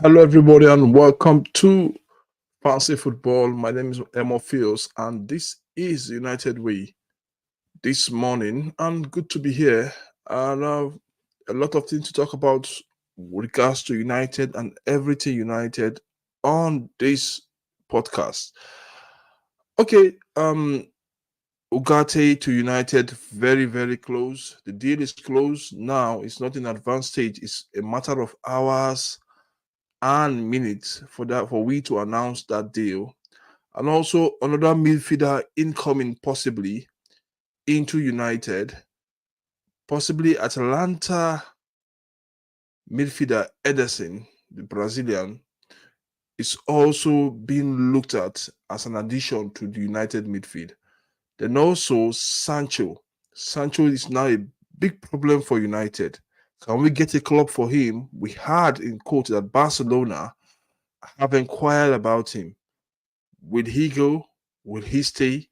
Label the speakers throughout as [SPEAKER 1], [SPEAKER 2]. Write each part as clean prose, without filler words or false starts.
[SPEAKER 1] Hello, everybody, and welcome to Fancy Football. My name is Emofios, and this is United Way this morning. And good to be here. And a lot of things to talk about with regards to United and everything United on this podcast. Okay, Ugarte to United, very, very close. The deal is close now. It's not in advanced stage. It's a matter of hours and minutes for we to announce that deal. And also another midfielder incoming possibly into United, possibly Atlanta midfielder Ederson, the Brazilian, is also being looked at as an addition to the United midfield. Then also Sancho. Sancho is now a big problem for United. Can we get a club for him? We had in quote that Barcelona have inquired about him. Will he go? Will he stay?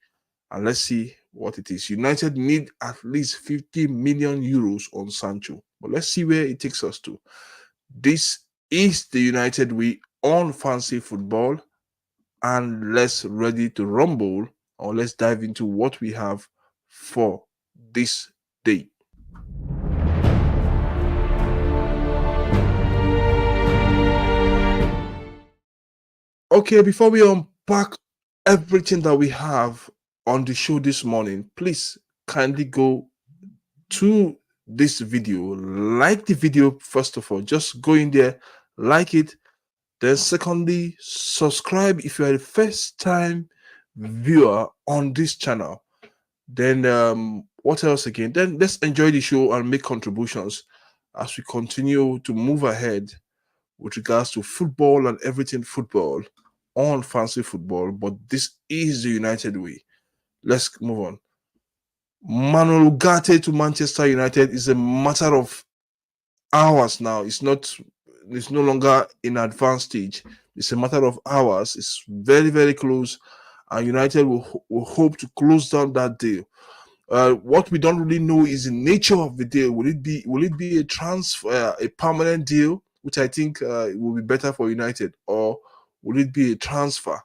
[SPEAKER 1] And let's see what it is. United need at least 50 million euros on Sancho. But let's see where it takes us to. This is the United way on Fancy Football. And let's ready to rumble, or let's dive into what we have for this day. Okay, before we unpack everything that we have on the show this morning, please kindly go to this video, like the video first of all. Just go in there, like it. Then secondly, subscribe if you are a first time viewer on this channel. Then what else again? Then let's enjoy the show and make contributions as we continue to move ahead with regards to football and everything football on Fancy Football. But this is the United way. Let's move on. Manuel Ugarte to Manchester United is a matter of hours now. It's no longer in advanced stage. It's a matter of hours. It's very, very close. And United will hope to close down that deal. What we don't really know is the nature of the deal. Will it be a transfer, a permanent deal, which I think will be better for United, or will it be a transfer?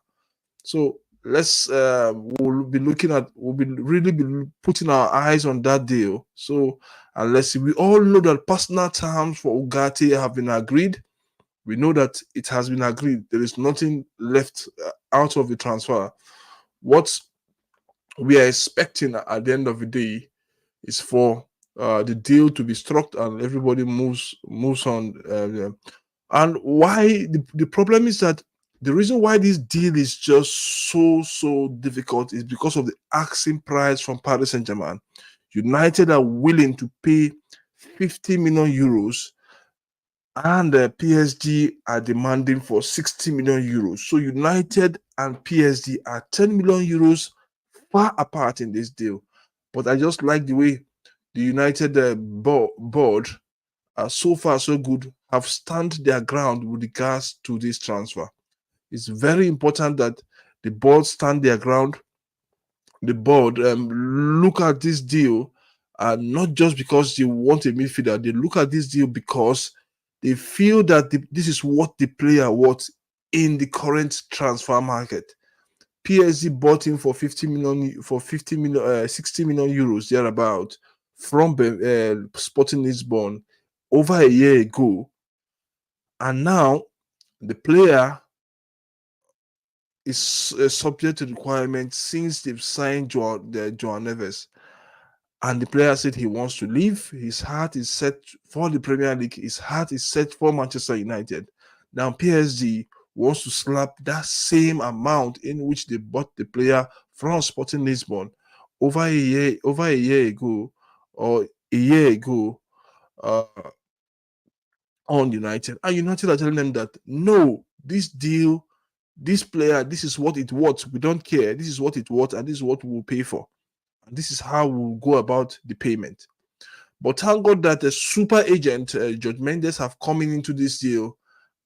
[SPEAKER 1] So we'll be really be putting our eyes on that deal. So, and let's see, we all know that personal terms for Ugarte have been agreed. We know that it has been agreed. There is nothing left out of the transfer. What we are expecting at the end of the day is for the deal to be struck and everybody moves on. And why the problem is that the reason why this deal is just so difficult is because of the asking price from Paris Saint-Germain. United are willing to pay 50 million euros, and PSG are demanding for 60 million euros. So United and PSG are 10 million euros far apart in this deal. But I just like the way the United board, so far so good, have stand their ground with regards to this transfer. It's very important that the board stand their ground. The board look at this deal, not just because they want a midfielder. They look at this deal because they feel that this is what the player wants in the current transfer market. PSG bought him for 60 million euros thereabout from Sporting Lisbon over a year ago, and now the player is subject to requirements since they've signed Joan Neves. And the player said he wants to leave. His heart is set for the Premier League. His heart is set for Manchester United. Now PSG wants to slap that same amount in which they bought the player from Sporting Lisbon over a year ago on United. And United are telling them that no, this deal, this player, this is what it worth. We don't care. This is what it worth, and this is what we'll pay for. And this is how we'll go about the payment. But thank God that the super agent, George Mendes, have come into this deal,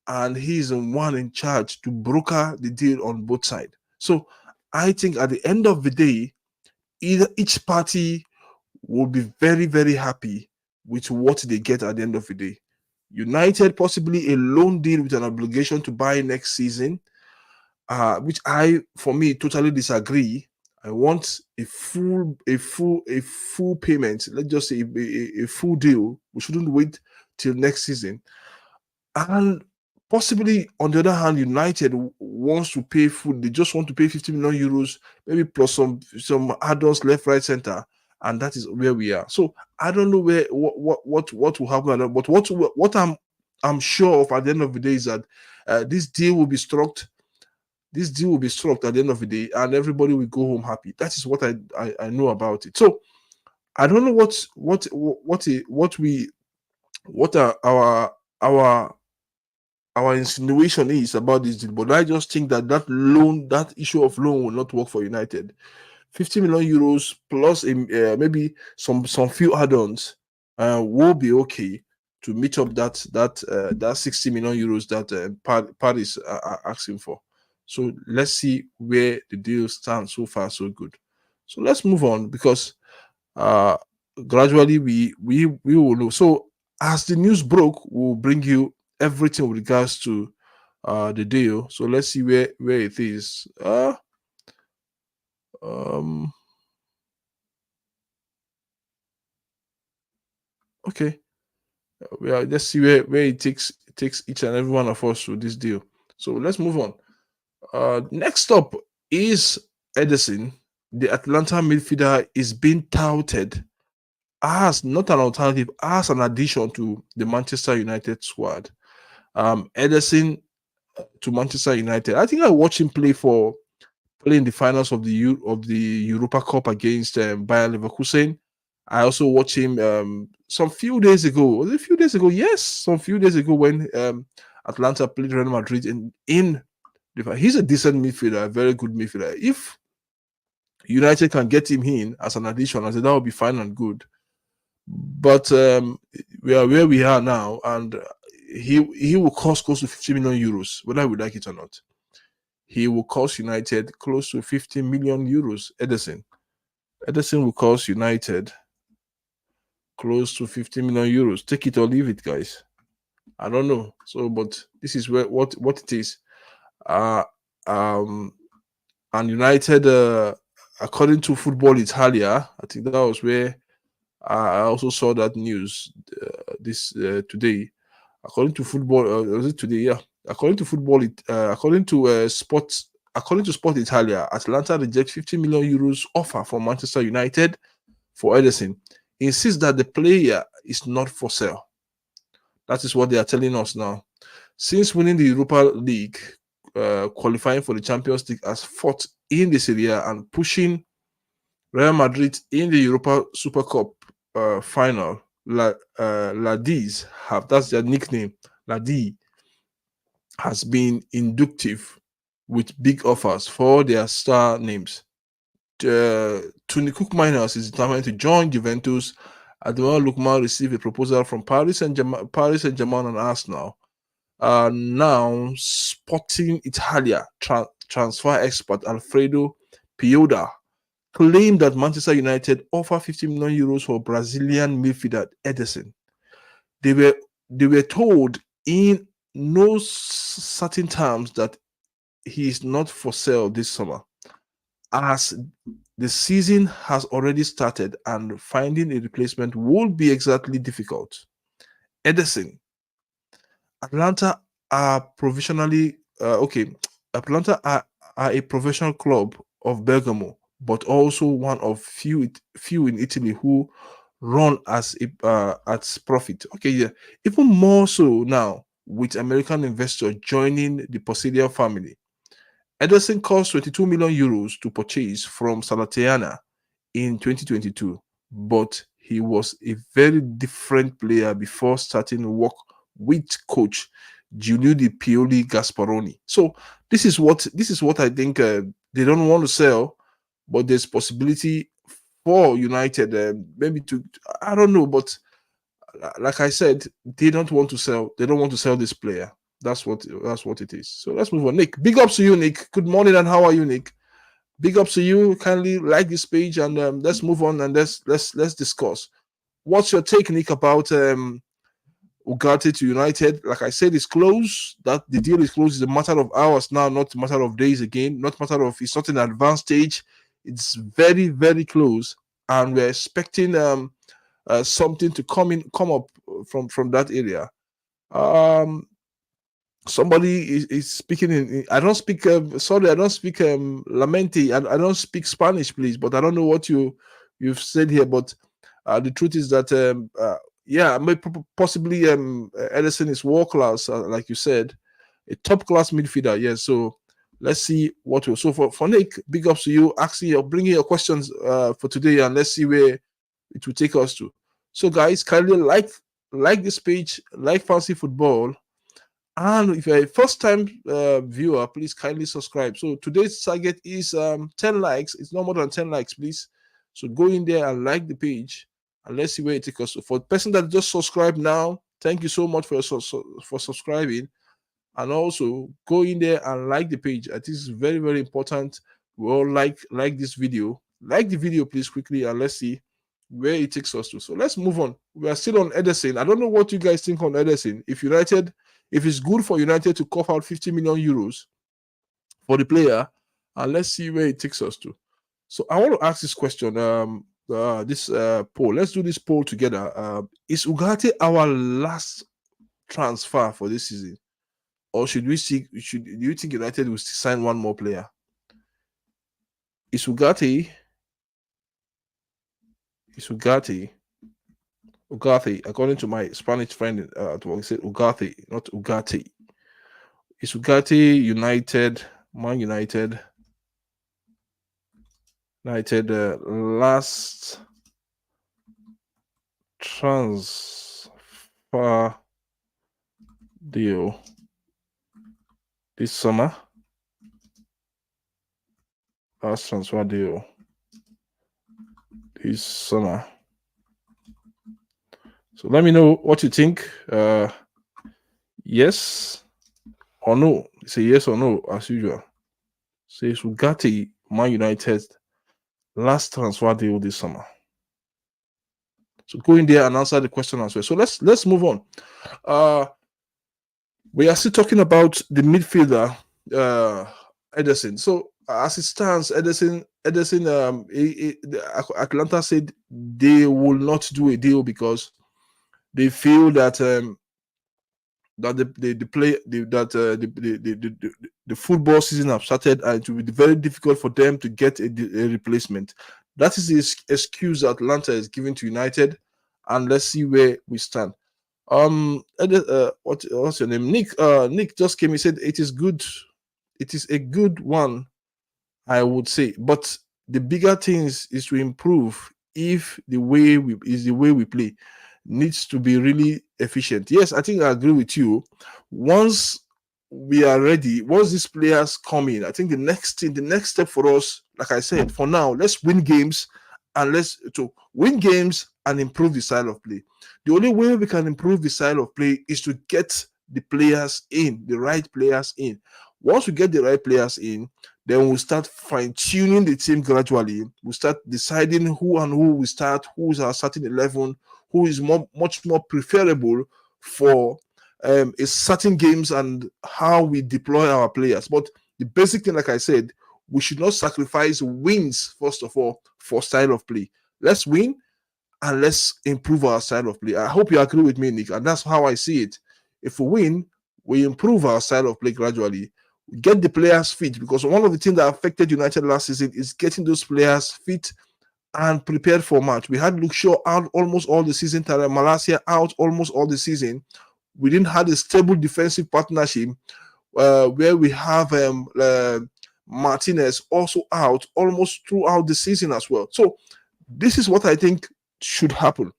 [SPEAKER 1] and he's the one in charge to broker the deal on both sides. So I think at the end of the day, each party will be very, very happy with what they get at the end of the day. United possibly a loan deal with an obligation to buy next season, which for me, totally disagree. I want a full payment. Let's just say a full deal. We shouldn't wait till next season. And possibly, on the other hand, United wants to pay full. They just want to pay 50 million euros, maybe plus some add-ons left, right, center, and that is where we are. So I don't know what will happen, but what I'm sure of at the end of the day is that this deal will be struck. This deal will be struck at the end of the day, and everybody will go home happy. That is what I know about it. So I don't know what are our insinuation is about this deal, but I just think that issue of loan will not work for United. 50 million euros plus maybe some few add-ons will be okay to meet up that 60 million euros that Paris are asking for. So let's see where the deal stands. So far, so good. So let's move on, because gradually we will know. So as the news broke, we'll bring you everything with regards to the deal. So let's see where it is. Okay. Let's see where it takes each and every one of us through this deal. So let's move on. Next up is Ederson. The Atlanta midfielder is being touted as not an alternative, as an addition to the Manchester United squad. Ederson to Manchester United. I think I watched him play in the finals of the Europa Cup against Bayer Leverkusen. I also watched him some few days ago. Was it a few days ago? Yes, some few days ago when Atlanta played Real Madrid in he's a decent midfielder, a very good midfielder. If United can get him in as an addition, I said that would be fine and good. But we are where we are now, and he will cost close to 50 million euros, whether we like it or not. He will cost United close to 50 million euros. Ederson will cost United close to 50 million euros. Take it or leave it, guys. I don't know. So, but this is what it is. And United, according to Football Italia, I think that was where I also saw that news today. According to Football, was it today? Yeah. According to Sport Italia, Atlanta rejects 50 million euros offer from Manchester United for Ederson. Insists that the player is not for sale. That is what they are telling us now. Since winning the Europa League, qualifying for the Champions League as fourth in the Serie A and pushing Real Madrid in the Europa Super Cup final, Ladies that's their nickname. Ladi has been inductive with big offers for their star names. Tony Cook Miners is determined to join Juventus. Ademola Lookman received a proposal from Paris Saint-Germain and Arsenal. Now, Sporting Italia transfer expert Alfredo Pioda claimed that Manchester United offer 50 million euros for Brazilian midfielder Ederson. They were told in no certain terms that he is not for sale this summer, as the season has already started and finding a replacement will be exactly difficult. Ederson, Atlanta are provisionally Atlanta are a professional club of Bergamo, but also one of few in Italy who run at profit. Okay, yeah, even more so now with American investor joining the Posidia family. Ederson cost 22 million euros to purchase from Salernitana in 2022, but he was a very different player before starting work with coach Gianluigi Pioli Gasparoni. So this is what I think they don't want to sell, but there's possibility for United maybe to, I don't know, but like I said, they don't want to sell. They don't want to sell this player. That's what it is. So let's move on. Nick, big ups to you, Nick. Good morning, and how are you, Nick? Big ups to you. Kindly like this page, and let's move on and let's discuss. What's your take, Nick, about Ugarte to United, like I said, is close. That the deal is close. It's a matter of hours now, not a matter of days again. Not a matter of, it's not an advanced stage. It's very, very close, and we're expecting something to come up from that area. Um, Somebody is speaking in, I don't speak sorry, I don't speak lamenti. I don't speak Spanish, please, but I don't know what you've said here. But the truth is that yeah, possibly Ederson is world class, like you said, a top class midfielder. Yes, so let's see what will. So for Nick, big ups to you, asking or bringing your questions for today, and let's see where it will take us to. So guys, kindly like this page, like Fancy Football, and if you're a first time viewer, please kindly subscribe. So today's target is 10 likes. It's no more than 10 likes, please. So go in there and like the page, and let's see where it takes us. So for the person that just subscribed now, thank you so much for subscribing. And also go in there and like the page. I think it's very, very important. We all like this video. Like the video, please, quickly, and let's see where it takes us to. So let's move on. We are still on Ederson. I don't know what you guys think on Ederson. If it's good for United to cough out 50 million euros for the player, and let's see where it takes us to. So I want to ask this question. This poll. Let's do this poll together. Is Ugarte our last transfer for this season, or should we see? Do you think United will sign one more player? Is Ugarte, according to my Spanish friend, he said Ugarte, not Ugarte. Is Ugarte United, Man United, last transfer deal this summer? Last transfer deal this summer. So let me know what you think. Yes or no. Say yes or no, as usual. Say Ugarte, Man United, last transfer deal this summer. So go in there and answer the question as well. So let's move on. We are still talking about the midfielder, Ederson. So as it stands, Ederson, Atlanta said they will not do a deal because they feel that the football season have started, and it will be very difficult for them to get a replacement. That is the excuse that Atlanta is giving to United, and let's see where we stand. What's your name? Nick. Nick just came. He said it is good. It is a good one, I would say. But the bigger things is to improve. If the way we play needs to be really efficient. Yes, I think I agree with you. Once we are ready, once these players come in, I think the next step for us, like I said, for now, let's win games, and win games and improve the style of play. The only way we can improve the style of play is to get the players in, the right players in. Once we get the right players in, then we'll start fine-tuning the team gradually. We'll start deciding who we start, who is our starting 11, who is much more preferable for a certain games and how we deploy our players. But the basic thing, like I said, we should not sacrifice wins, first of all, for style of play. Let's win and let's improve our style of play. I hope you agree with me, Nick, and that's how I see it. If we win, we improve our style of play gradually. We get the players fit, because one of the things that affected United last season is getting those players fit and prepared for match. We had Luke Shaw out almost all the season, Tara Malacia out almost all the season. We didn't have a stable defensive partnership where we have Martinez also out almost throughout the season as well. So this is what I think should happen.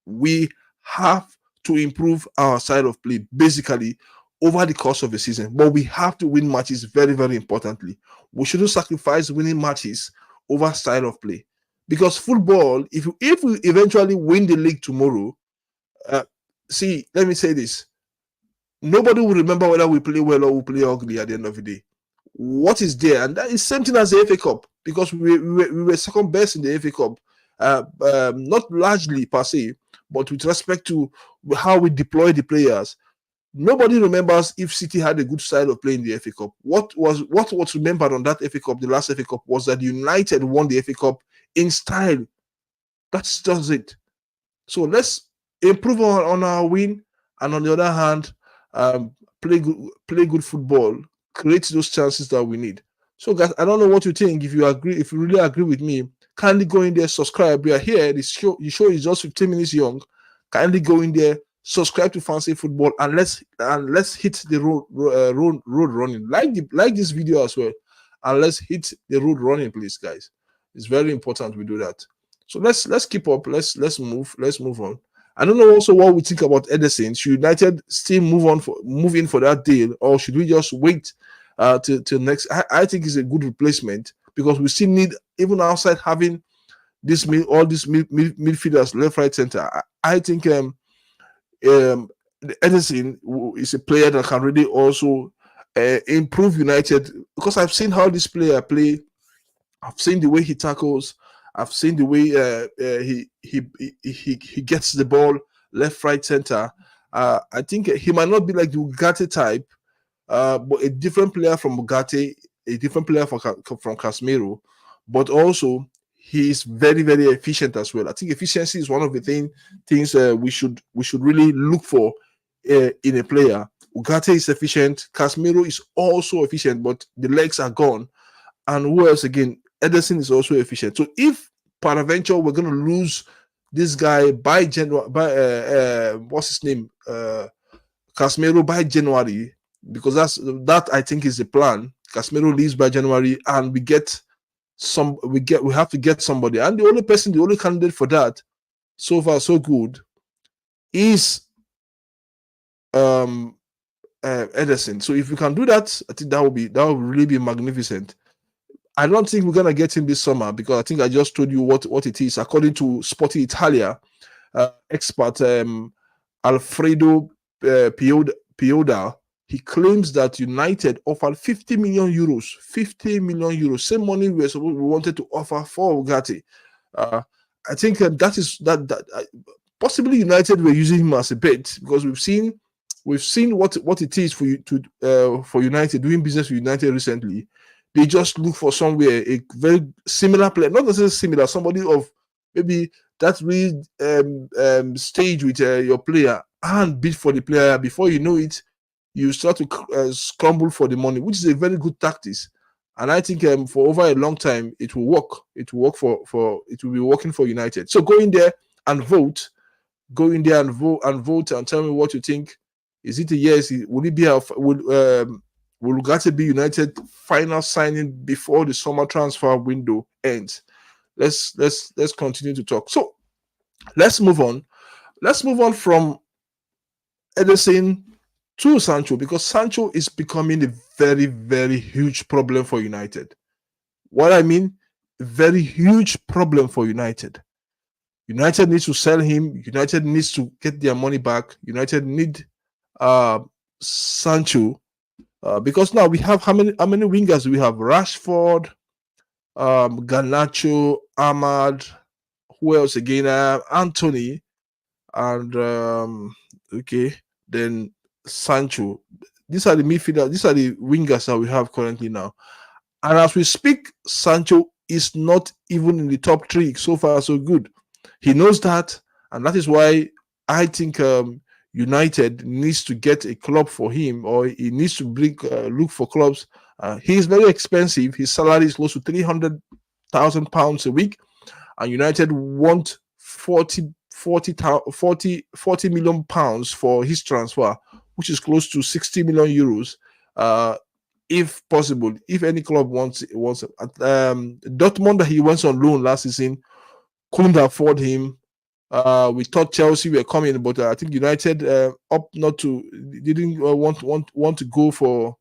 [SPEAKER 1] We have to improve our style of play basically over the course of the season, but we have to win matches very, very importantly. We shouldn't sacrifice winning matches over style of play, because football, if we eventually win the league tomorrow, see, let me say this, nobody will remember whether we play well or we play ugly at the end of the day. What is there, and that is same thing as the FA Cup, because we were second best in the FA Cup, not largely per se, but with respect to how we deploy the players. Nobody remembers if City had a good style of playing the FA Cup. What was remembered on that FA Cup, the last FA Cup, was that United won the FA Cup in style. That's just it. So let's improve on our win, and on the other hand, play good football, create those chances that we need. So, guys, I don't know what you think. If you agree, if you really agree with me, kindly go in there, subscribe. We are here. The show is just 15 minutes young. Kindly go in there, subscribe to Fancy Football, and let's hit the road running. Like this video as well, and let's hit the road running, please, guys. It's very important we do that. So let's keep up. Let's move on. I don't know also what we think about Ederson. Should United still move in for that deal, or should we just wait till next? I think it's a good replacement, because we still need, even outside having all these midfielders left, right, center. I think Ederson is a player that can really also improve United, because I've seen how this player play. I've seen the way he tackles. I've seen the way he gets the ball left, right, center. I think he might not be like the Ugarte type, but a different player from Ugarte, a different player from Casemiro, but also he is very, very efficient as well. I think efficiency is one of the things we should really look for in a player. Ugarte is efficient. Casemiro is also efficient, but the legs are gone. And who else again? Ederson is also efficient. So if peradventure we're going to lose this guy by January, what's his name, Casemiro, by January, because that I think is the plan. Casemiro leaves by January, and we have to get somebody, and the only candidate for that, so far so good, is Ederson. So if we can do that, I think that will really be magnificent. I don't think we're gonna get him this summer, because I think I just told you what it is. According to Sporty Italia expert Alfredo Pioda, he claims that United offered 50 million euros. 50 million euros, same money we wanted to offer for Ugarte. I think that possibly United were using him as a bait, because we've seen what it is for United doing business with United recently. They just look for somewhere a very similar player, not necessarily similar, somebody of maybe that real stage with your player, and bid for the player. Before you know it, you start to scramble for the money, which is a very good tactics. And I think for over a long time it will work. It will work it will be working for United. So go in there and vote. Go in there and vote and tell me what you think. Is it a yes? Will it be will Ugarte be United final signing before the summer transfer window ends? Let's continue to talk. So let's move on. Let's move on from Ederson to Sancho, because Sancho is becoming a very, very huge problem for United. What I mean, a very huge problem for United. United needs to sell him. United needs to get their money back. United need Sancho. Because now we have how many wingers do we have? Rashford, Garnacho, Ahmad, who else again? Anthony, and then Sancho. These are the midfielders. These are the wingers that we have currently now. And as we speak, Sancho is not even in the top 3. So far, so good. He knows that, and that is why I think United needs to get a club for him, or he needs to look for clubs. He is very expensive. His salary is close to £300,000 a week, and United want 40 million pounds for his transfer, which is close to 60 million euros. If possible, if any club wants Dortmund, that he went on loan last season, couldn't afford him. We thought Chelsea were coming, but I think United didn't want to go for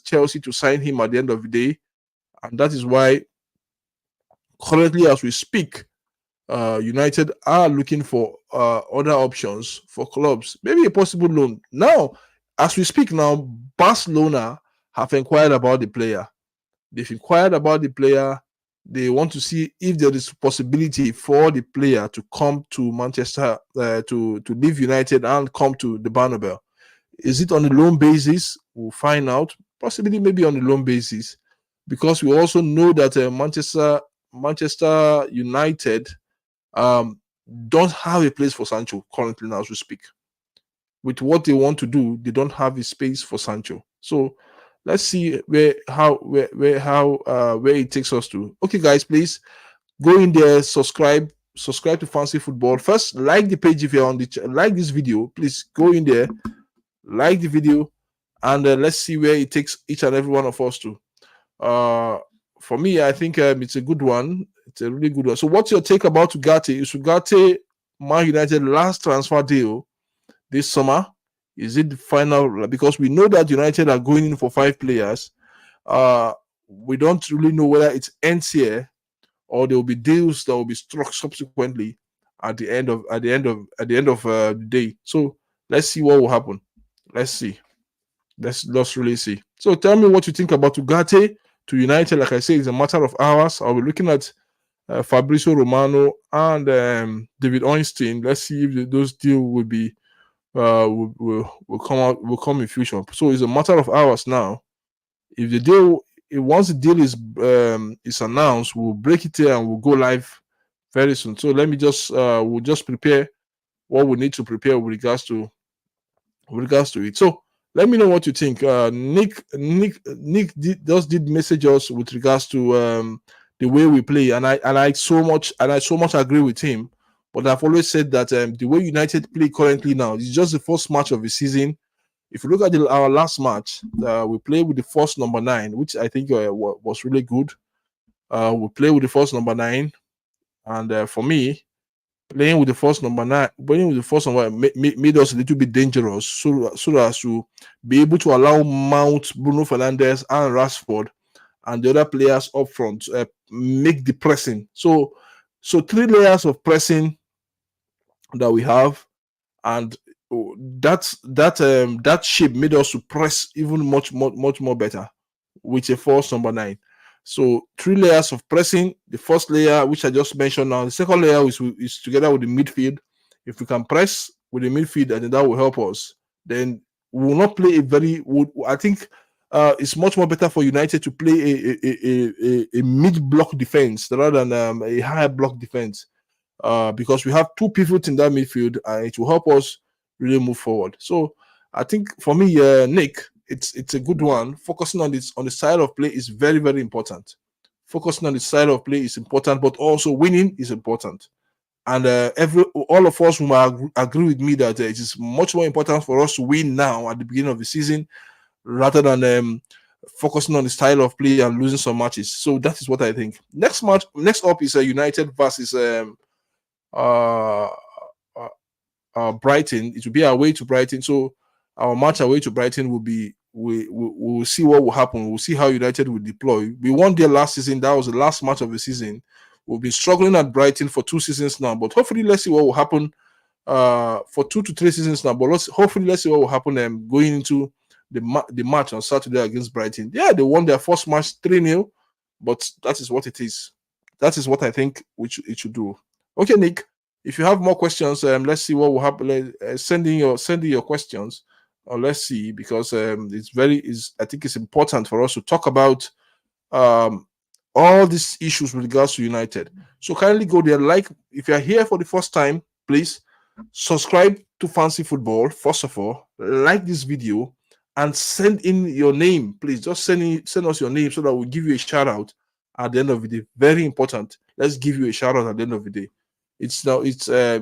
[SPEAKER 1] Chelsea to sign him at the end of the day, and that is why currently, as we speak, United are looking for other options for clubs, maybe a possible loan. Now, as we speak now, Barcelona have inquired about the player. They've inquired about the player. They want to see if there is possibility for the player to come to Manchester, to leave United and come to the Bernabeu. Is it on a loan basis? We'll find out. Possibly, maybe on a loan basis, because we also know that Manchester United um, don't have a place for Sancho currently now as we speak. With what they want to do, they don't have a space for Sancho. So let's see where it takes us to. Okay, guys, please go in there, subscribe to Fancy Football. First, like the page if you're on the like this video. Please go in there, like the video, and let's see where it takes each and every one of us to. For me, I think it's a good one. It's a really good one. So, what's your take about Ugarte? Is Ugarte Man United last transfer deal this summer? Is it the final? Because we know that United are going in for 5 players. We don't really know whether it ends here or there will be deals that will be struck subsequently at the end of the day. So let's see what will happen. Let's see. Let's really see. So tell me what you think about Ugarte to United. Like I say, it's a matter of hours. I'll be looking at Fabrizio Romano and David Ornstein. Let's see if those deals will be will come in future. So it's a matter of hours now. If the deal, once the deal is announced, we'll break it here and we'll go live very soon. So let me just we'll just prepare what we need to prepare with regards to it. So let me know what you think. Nick did message us with regards to the way we play, and I so much agree with him. But I've always said that the way United play currently now is just the first match of the season. If you look at our last match, we played with the first number 9, which I think was really good. We played with the first number 9, and for me, playing with the first number 9, made us a little bit dangerous, so as to be able to allow Mount, Bruno Fernandes, and Rashford, and the other players up front make the pressing. So 3 layers of pressing that we have, and that shape made us to press even much more better with a force number 9. So 3 layers of pressing. The first layer, which I just mentioned now, the second layer is together with the midfield. If we can press with the midfield, and that will help us, then we will not play I think it's much more better for United to play a mid-block defense rather than a high block defense, because we have 2 pivots in that midfield, and it will help us really move forward. So I think for me, Nick, it's a good one. Focusing on the style of play is very, very important. Focusing on the style of play is important, but also winning is important. And all of us will agree with me that it is much more important for us to win now at the beginning of the season rather than focusing on the style of play and losing some matches. So that is what I think. Next up is United versus Brighton. It will be away to Brighton. So our match away to Brighton will be, we'll see what will happen. We'll see how United will deploy. We won there last season. That was the last match of the season. We've been struggling at Brighton for 2 seasons now, but hopefully let's see what will happen for 2 to 3 seasons now. But let's see what will happen going into the match on Saturday against Brighton. Yeah, they won their first match 3-0, but that is what it is. That is what I think it should do. Okay, Nick, if you have more questions, let's see what will happen. Send in your questions, or let's see, because I think it's important for us to talk about all these issues with regards to United. So kindly go there. If you're here for the first time, please subscribe to Fancy Football. First of all, like this video and send in your name. Please just send us your name so that we'll give you a shout out at the end of the day. Very important. Let's give you a shout out at the end of the day.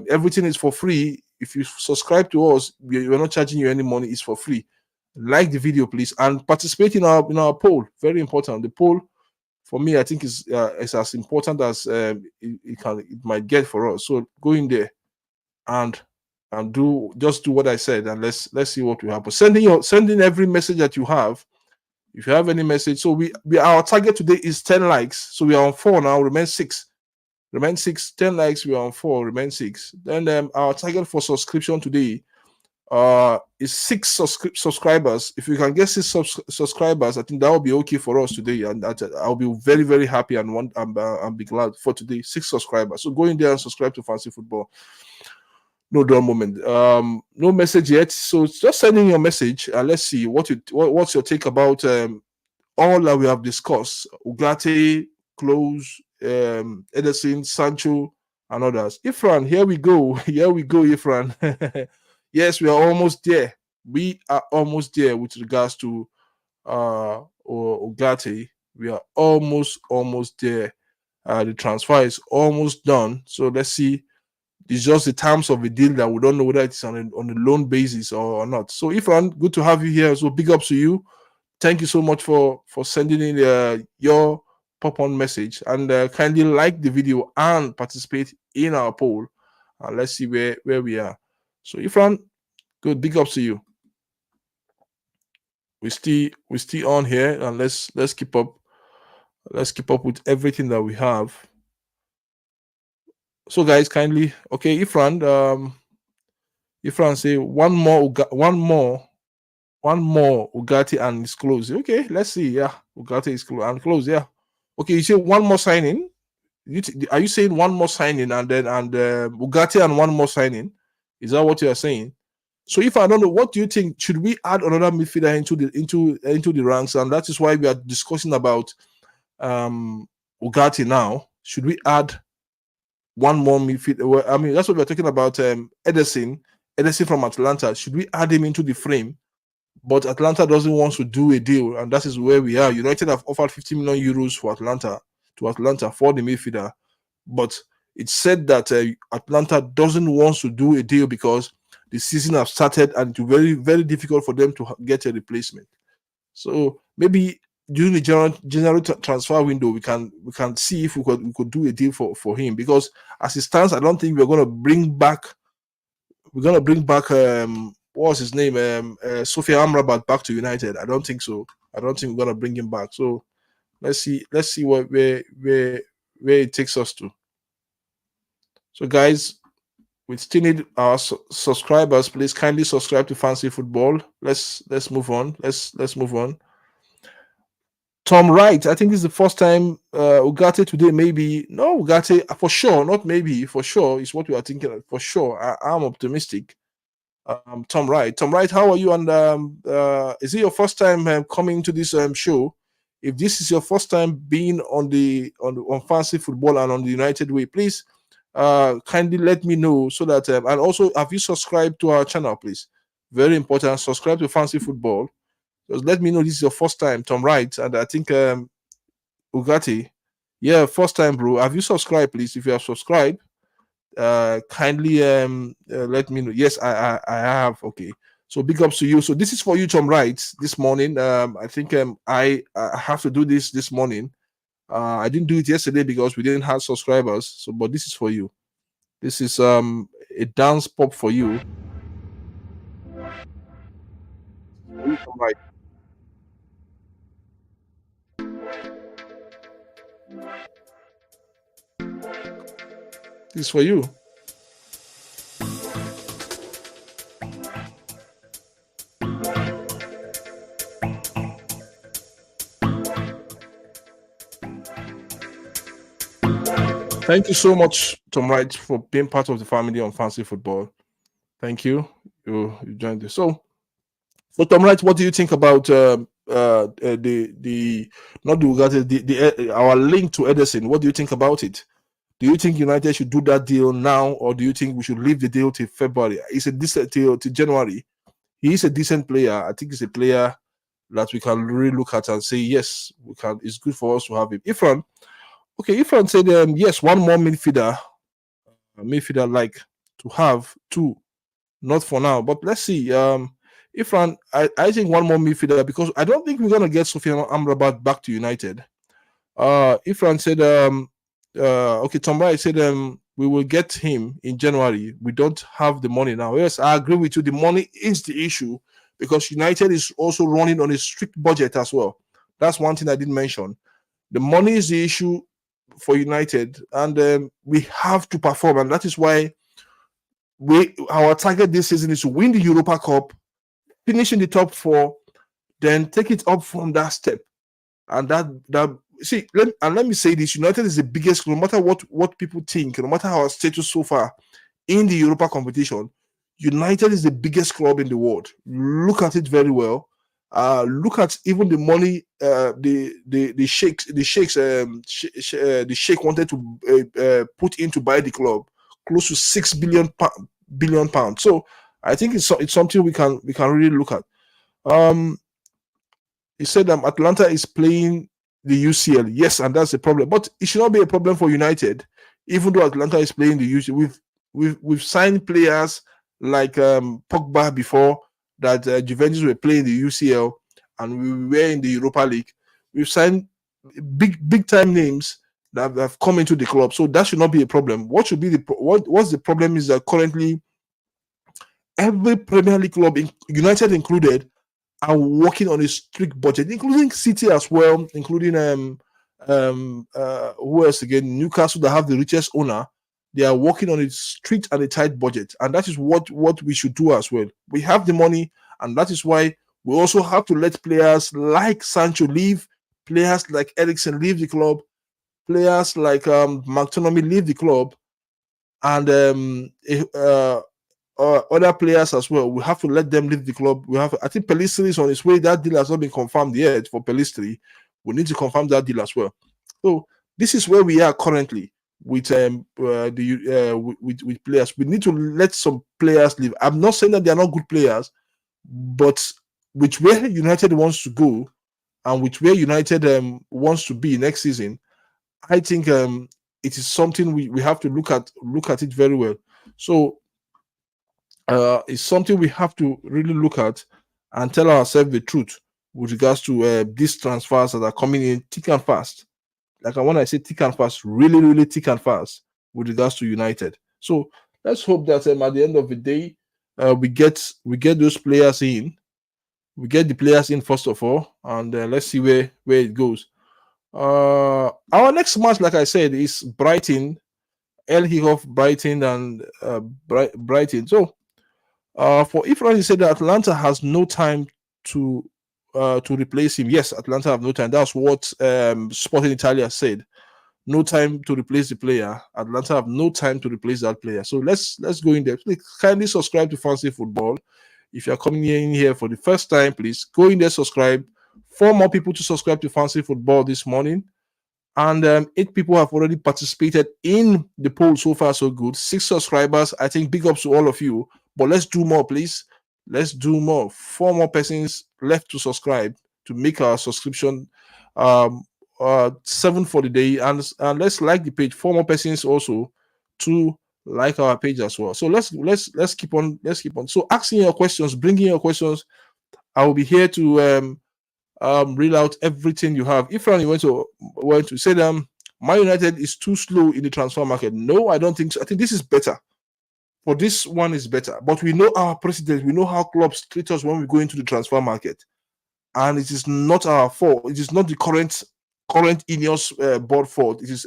[SPEAKER 1] Everything is for free. If you subscribe to us, we're not charging you any money. It's for free. Like the video, please, and participate in our poll. Very important. The poll, for me, I think is as important as it might get for us. So go in there and do what I said, and let's see what will happen. Send in every message that you have. If you have any message, so our target today is 10 likes. So we are on 4 now. Remain 6. 10 likes. We are on 4. Remain 6. Then our target for subscription today Is six subscribers. If you can get six subscribers, I think that will be okay for us today, and I'll be very, very happy and I'll be glad for today. 6 subscribers. So go in there and subscribe to Fancy Football. No dull moment. No message yet. So just send in your message and let's see what's your take about all that we have discussed. Ugarte, Close, Ederson, Sancho, and others. Ifran, here we go. Here we go, Ifran. Yes, we are almost there. We are almost there with regards to Ugarte. We are almost there. The transfer is almost done. So let's see. It's just the terms of the deal that we don't know whether it's on a loan basis or not. So, Ifran, good to have you here. So, big ups to you. Thank you so much for sending in your pop-on message, and kindly like the video and participate in our poll. Let's see where we are. So, Ifran, good, big ups to you. We still on here, and let's keep up. Let's keep up with everything that we have. So, guys, kindly, okay, Ifran say one more Ugarte and it's close. Okay, let's see. Yeah, Ugarte is close. Yeah. Okay, you say one more signing. Are you saying one more signing and then Ugarte and one more signing? Is that what you are saying? So if I don't know, what do you think? Should we add another midfielder into the ranks? And that is why we are discussing about Ugarte now. Should we add one more midfielder? I mean, that's what we're talking about. Ederson from Atlanta. Should we add him into the frame? But Atlanta doesn't want to do a deal, and that is where we are. United have offered 50 million euros for Atlanta for the midfielder, but it's said that Atlanta doesn't want to do a deal because the season has started and it's very, very difficult for them to get a replacement. So maybe during the general transfer window, we can see if we could do a deal for him, because as it stands, I don't think we're going to bring back. What's his name? Sophia Amrabat back to United. I don't think so. I don't think we're gonna bring him back. So let's see where it takes us to. So guys, we still need our subscribers. Please kindly subscribe to Fancy Football. Let's move on. Let's move on. Tom Wright, I think this is the first time Ugarte today. Maybe no Ugarte for sure, not maybe for sure. Is what we are thinking for sure. I'm optimistic. Tom Wright, how are you? And is it your first time coming to this show? If this is your first time being on Fancy Football and on the United Way, please kindly let me know so that and also have you subscribed to our channel, please? Very important. Subscribe to Fancy Football. Just let me know this is your first time, Tom Wright, and I think Ugarte. Yeah, first time, bro. Have you subscribed, please? If you have subscribed, kindly let me know. Yes, I have. Okay, so big ups to you. So this is for you, Tom Wright, this morning. I think I have to do this morning. I didn't do it yesterday because we didn't have subscribers. So but this is for you. This is a dance pop for you. Tom Wright. This is for you. Thank you so much, Tom Wright, for being part of the family on Fancy Football. Thank you. You joined us. So Tom Wright, what do you think about the not the Ugarte, our link to Ederson? What do you think about it? Do you think United should do that deal now, or do you think we should leave the deal till February? It's a decent deal till January. He is a decent player. I think he's a player that we can really look at and say yes, we can. It's good for us to have him. Ifran said yes, one more midfielder like to have two, not for now, but let's see. Ifran, I think one more midfielder because I don't think we're gonna get Sofiane Amrabat back to United. Ifran said okay, Tom Wright said we will get him in January. We don't have the money now. Yes, I agree with you. The money is the issue because United is also running on a strict budget as well. That's one thing I didn't mention. The money is the issue for United, and we have to perform, and that is why our target this season is to win the Europa Cup, finish in the top 4, then take it up from that step. And let me say this: United is the biggest, no matter what people think, no matter our status so far in the Europa competition. United is the biggest club in the world. Look at it very well. Look at even the money the sheikhs the sheikh wanted to put in to buy the club, close to £6 billion. So I think it's something we can really look at. He said Atlanta is playing the UCL. Yes, and that's a problem. But it should not be a problem for United, even though Atlanta is playing the UCL. We've signed players like Pogba before that Juventus were playing the UCL and we were in the Europa League. We've signed big time names that have come into the club, so that should not be a problem. What's the problem is that currently every Premier League club, United included, are working on a strict budget, including City as well, including who else again? Newcastle, that have the richest owner. They are working on a strict and a tight budget, and that is what we should do as well. We have the money, and that is why we also have to let players like Sancho leave, players like Ederson leave the club, players like McTominay leave the club, and other players as well. We have to let them leave the club. I think Pelistri is on his way. That deal has not been confirmed yet for Pelistri. We need to confirm that deal as well. So this is where we are currently with with players. We need to let some players leave. I'm not saying that they are not good players, but which where United wants to go and which where United wants to be next season, I think it is something we have to look at it very well. So it's something we have to really look at and tell ourselves the truth with regards to these transfers that are coming in thick and fast. Like when I say thick and fast, really, really thick and fast with regards to United. So let's hope that at the end of the day, we get those players in. We get the players in first of all, and let's see where it goes. Our next match, like I said, is Brighton, El Hihoff, Brighton, and Brighton. So for Ifran, he said that Atlanta has no time to replace him. Yes, Atlanta have no time. That's what Sporting Italia said. No time to replace the player. Atlanta have no time to replace that player. So let's go in there. Please kindly subscribe to Fancy Football. If you're coming in here for the first time, please go in there, subscribe. 4 more people to subscribe to Fancy Football this morning. And 8 people have already participated in the poll so far, so good. 6 subscribers. I think big ups to all of you. But let's do more, please. Let's do more. 4 more persons left to subscribe to make our subscription 7 for the day. And let's like the page. 4 more persons also to like our page as well. So let's keep on. So asking your questions, bringing your questions. I will be here to reel out everything you have. If you want to say Man United is too slow in the transfer market. No, I don't think so. I think this is better. For this one is better. But we know our president, we know how clubs treat us when we go into the transfer market. And it is not our fault. It is not the current Ineos board fault. It is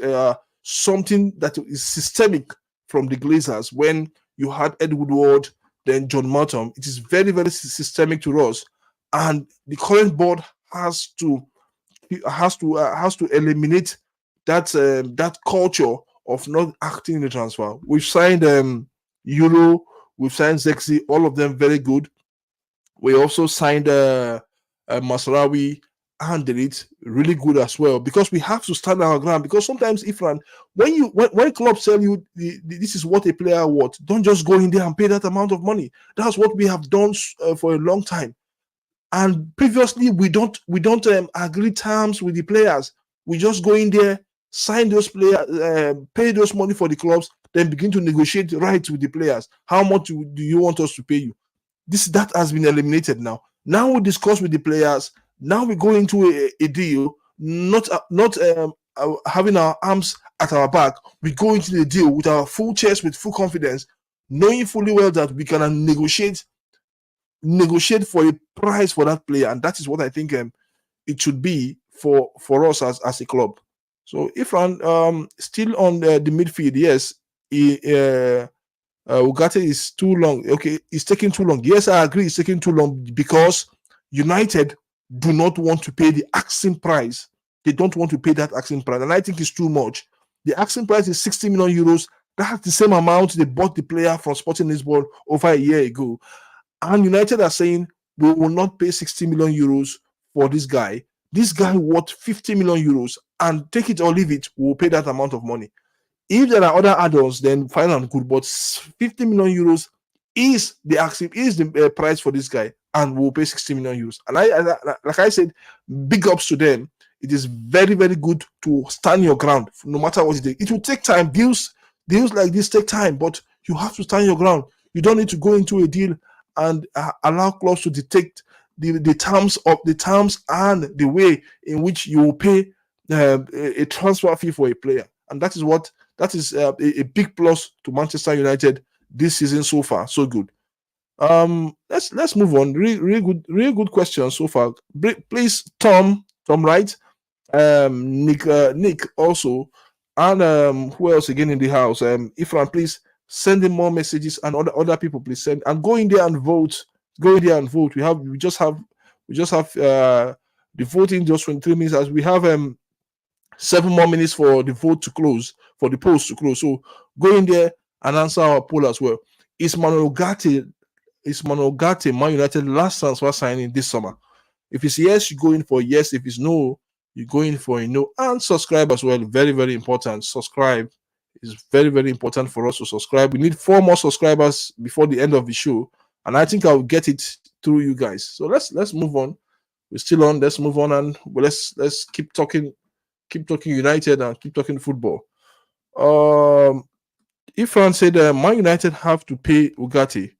[SPEAKER 1] something that is systemic from the Glazers. When you had Ed Woodward, then John Martin, it is very, very systemic to us. And the current board has to eliminate that culture of not acting in the transfer. We've signed Euro, we've signed Zexi, all of them very good. We also signed Masraoui and Delete, really good as well, because we have to stand our ground. Because sometimes, when clubs tell you this is what a player wants, don't just go in there and pay that amount of money. That's what we have done for a long time. And previously, we don't agree terms with the players. We just go in there, sign those players, pay those money for the clubs, then begin to negotiate rights with the players. How much do you want us to pay you? That has been eliminated now. Now we discuss with the players. Now we go into a deal, not having our arms at our back. We go into the deal with our full chest, with full confidence, knowing fully well that we can negotiate for a price for that player, and that is what I think it should be for us as a club. So Ifran, still on the midfield, yes, Ugarte is too long. Okay, it's taking too long. Yes, I agree. It's taking too long because United do not want to pay the asking price. They don't want to pay that asking price, and I think it's too much. The asking price is 60 million euros. That's the same amount they bought the player from Sporting Lisbon over a year ago. And United are saying we will not pay 60 million euros for this guy. This guy worth 50 million euros, and take it or leave it, we will pay that amount of money. If there are other add-ons, then fine and good. But 50 million euros is the price for this guy, and we'll pay 60 million euros. And like I said, big ups to them. It is very, very good to stand your ground, no matter what it is. It will take time. Deals like this take time, but you have to stand your ground. You don't need to go into a deal and allow clause to dictate the terms and the way in which you will pay a transfer fee for a player. And that is a big plus to Manchester United this season so far. So good. Let's move on. Really good question so far. Please, Tom Wright, Nick also, and who else again in the house? Ifran, please send in more messages, and other people please send, and go in there and vote. Go in there and vote. We just have the voting just 23 minutes, as we have 7 more minutes for the vote to close, for the polls to close. So go in there and answer our poll as well. Is Man Ugarte Man United last transfer signing this summer? If it's yes, you go in for yes. If it's no, you go in for a no. And subscribe as well. Very, very important. Subscribe is very, very important for us to subscribe. We need 4 more subscribers before the end of the show, and I think I'll get it through you guys. So let's move on. We're still on. Let's move on, and let's keep talking United and keep talking football. Ifran said Man United have to pay Ugarte.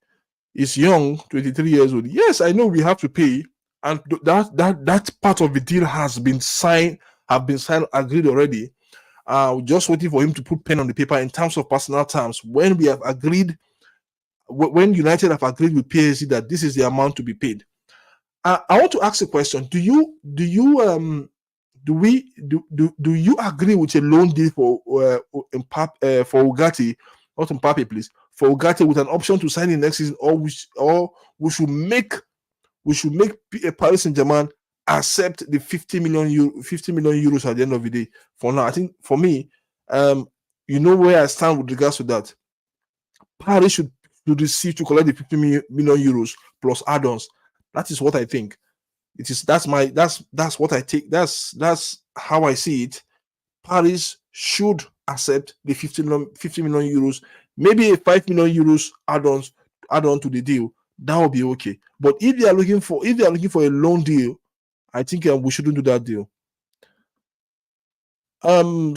[SPEAKER 1] He's young, 23 years old. Yes, I know we have to pay, and that part of the deal has been signed, agreed already. We're just waiting for him to put pen on the paper in terms of personal terms. When we have agreed, when United have agreed with PSG that this is the amount to be paid. I want to ask a question. Do you agree with a loan deal for Ugarte, not Mbappe, please, for Ugarte, with an option to sign in next season, or we should make Paris Saint-Germain accept the 50 million euros at the end of the day? For now, I think for me, you know where I stand with regards to that. Paris should receive to collect the 50 million euros plus add-ons. That is what I think. That's what I take. That's how I see it. Paris should accept the 50 million euros, maybe a 5 million euros add-on to the deal. That will be okay. But if they are looking for a loan deal, I think we shouldn't do that deal.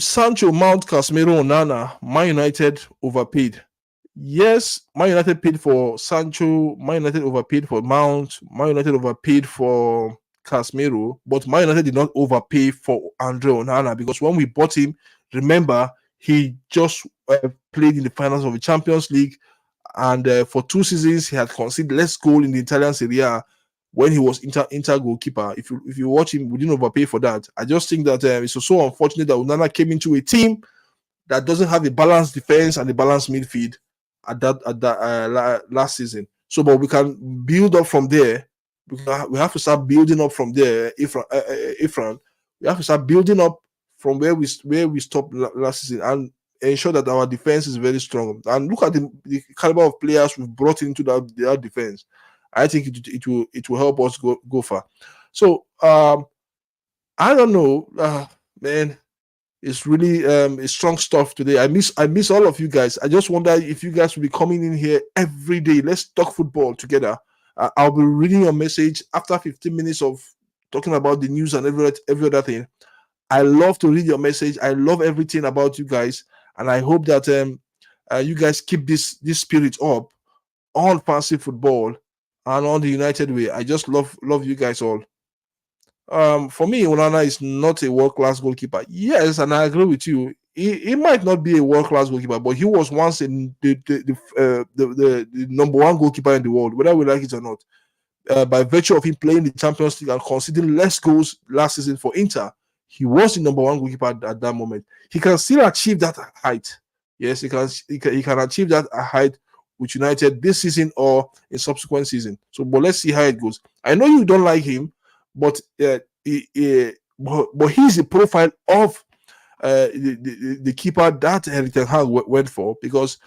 [SPEAKER 1] Sancho, Mount, Casemiro, Onana, Man United overpaid. Yes, Man United paid for Sancho, Man United overpaid for Mount, Man United overpaid for Casemiro, but Man United did not overpay for Andre Onana, because when we bought him, remember, he just played in the finals of the Champions League, and for 2 seasons he had conceded less goal in the Italian Serie A when he was Inter goalkeeper. If you watch him, we didn't overpay for that. I just think that it's so unfortunate that Onana came into a team that doesn't have a balanced defense and a balanced midfield at that last season. So, but we can build up from there. We have to start building up from there. Ifran, we have to start building up from where we stopped last season, and ensure that our defense is very strong. And look at the caliber of players we've brought into that defense. I think it will help us go far. So I don't know, man. It's really it's strong stuff today. I miss all of you guys. I just wonder if you guys will be coming in here every day. Let's talk football together. I'll be reading your message after 15 minutes of talking about the news and every other thing. I love to read your message. I love everything about you guys, and I hope that you guys keep this spirit up on fancy football and on the United way. I just love you guys all. For me, Onana is not a world-class goalkeeper. Yes, and I agree with you. He might not be a world-class goalkeeper, but he was once the number 1 goalkeeper in the world, whether we like it or not. By virtue of him playing the Champions League and conceding less goals last season for Inter, he was the number 1 goalkeeper at that moment. He can still achieve that height. Yes, he can achieve that height with United this season or in subsequent season. So, but let's see how it goes. I know you don't like him, but but he's the profile of the keeper that Erik ten Hag went for, because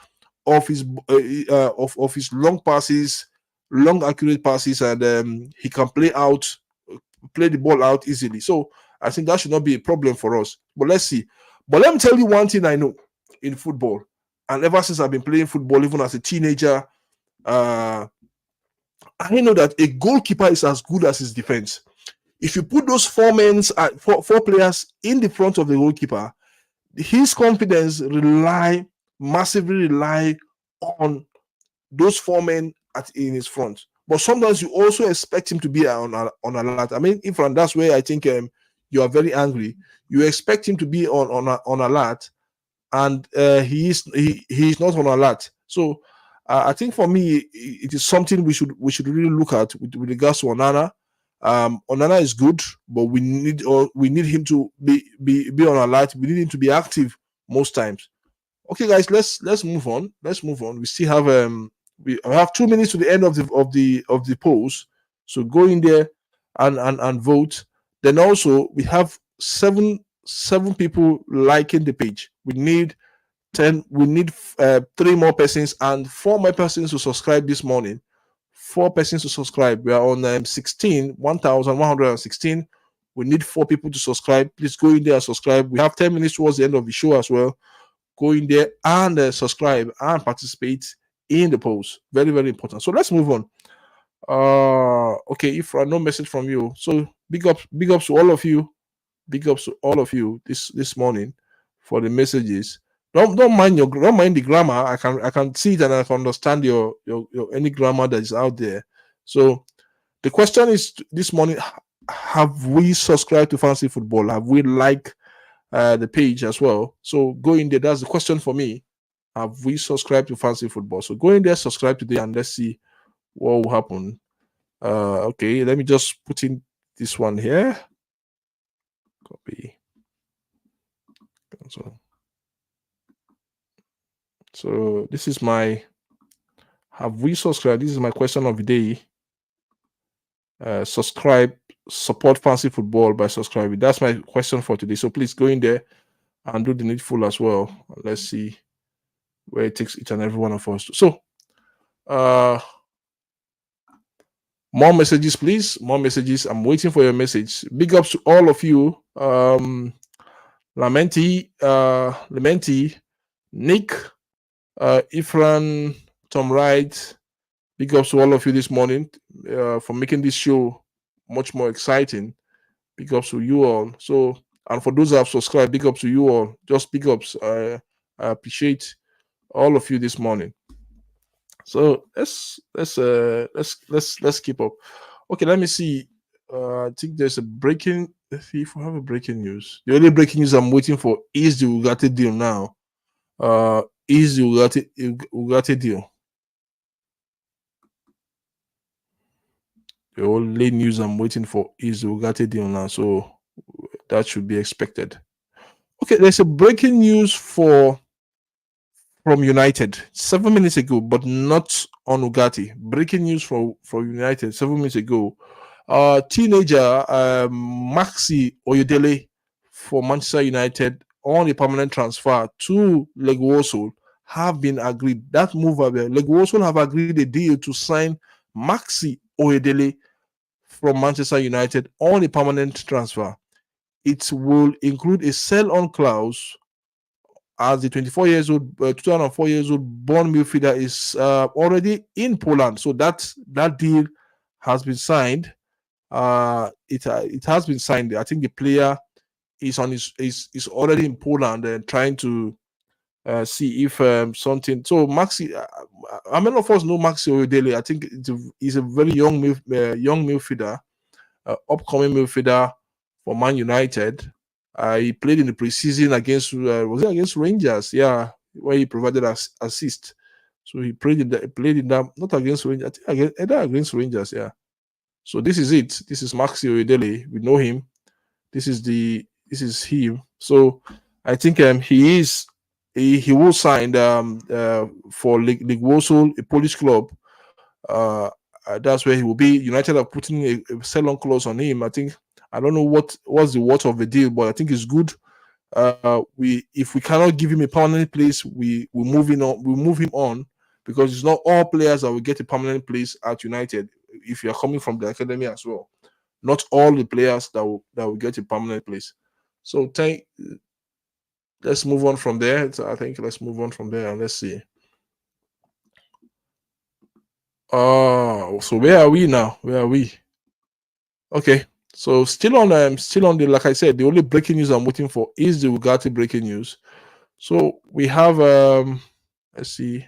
[SPEAKER 1] of his of his long passes, long accurate passes, and he can play the ball out easily. So I think that should not be a problem for us. But let's see. But let me tell you one thing I know in football, and ever since I've been playing football, even as a teenager, I know that a goalkeeper is as good as his defense. If you put those four players in the front of the goalkeeper, his confidence massively rely on those four men in his front. But sometimes you also expect him to be on alert. I mean, if that's where I think you are very angry. You expect him to be on alert, and he's not on alert. So I think for me, it is something we should really look at with regards to Onana. Onana is good, but we need him to be on alert. We need him to be active most times. Okay, guys, let's move on. Let's move on. We still have we have 2 minutes to the end of the polls. So go in there and vote. Then also we have seven people liking the page. We need 10. We need 3 more persons and 4 more persons to subscribe this morning. 4 persons to subscribe. We are on 1,116. We need 4 people to subscribe. Please go in there and subscribe. We have 10 minutes towards the end of the show as well. Go in there and subscribe and participate in the polls. Very, very important. So let's move on. Okay, if no message from you, so big ups to all of you. Big ups to all of you this morning for the messages. Don't mind the grammar. I can see it and I can understand your any grammar that is out there. So the question is this morning: have we subscribed to Fancy Football? Have we liked the page as well? So go in there. That's the question for me. Have we subscribed to Fancy Football? So go in there, subscribe today, and let's see what will happen. Okay, let me just put in this one here. Copy. So this is my have we subscribed? This is my question of the day. Subscribe, support Fancy Football by subscribing. That's my question for today. So please go in there and do the needful as well. Let's see where it takes each and every one of us. So more messages, please. More messages. I'm waiting for your message. Big ups to all of you. Lamenti, Nick, Ifran, Tom Wright. Big ups to all of you this morning for making this show much more exciting. Big ups to you all. So, and for those that have subscribed, big ups to you all. Just big ups. I appreciate all of you this morning. So let's keep up. Okay, let me see. I think there's a breaking. If we have a breaking news, the only breaking news I'm waiting for is the Ugarte deal now. Is the Ugarte deal. The only news I'm waiting for is the Ugarte deal now, so that should be expected. Okay, there's a breaking news from United 7 minutes ago, but not on Ugarte. Breaking news from United 7 minutes ago. Teenager Maxi Oyedele for Manchester United on a permanent transfer to Leguoso have been agreed. That move, Leguoso have agreed a deal to sign Maxi Oyedele from Manchester United on a permanent transfer. It will include a sell-on clause as the 2004 years old born midfielder is already in Poland. So that deal has been signed. It has been signed. I think the player is already in Poland and trying to see if something. So Maxi, many of us know Maxi Oyedele. I think he's a very young midfielder, upcoming midfielder for Man United. He played in the preseason against was it against Rangers? Yeah, where he provided assist. So he played in that not against Rangers, I think against Rangers. Yeah. So this is it. This is Maxi Oyedele. We know him. This is him. So I think he is he will sign for League Warsaw, a Polish club. That's where he will be. United are putting a sell-on clause on him. I think I don't know what's the worth of the deal, but I think it's good. If we cannot give him a permanent place, we move him on, because it's not all players that will get a permanent place at United. If you are coming from the academy as well, not all the players that will get a permanent place. So let's move on from there. So I think let's move on from there and let's see. So where are we now? Where are we? Okay. So still on the, like I said, the only breaking news I'm waiting for is the Ugarte breaking news. So we have let's see.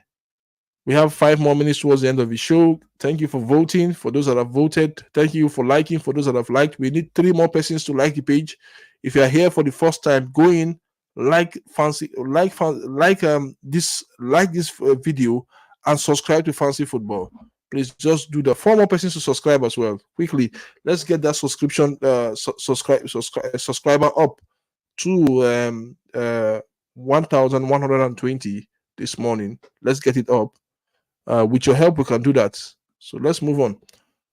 [SPEAKER 1] We have 5 more minutes towards the end of the show. Thank you for voting. For those that have voted, thank you for liking. For those that have liked, we need 3 more persons to like the page. If you are here for the first time, go in, like this video and subscribe to Fancy Football. Please just do that. 4 more persons to subscribe as well. Quickly, let's get that subscriber up to 1,120 this morning. Let's get it up. With your help, we can do that. So let's move on.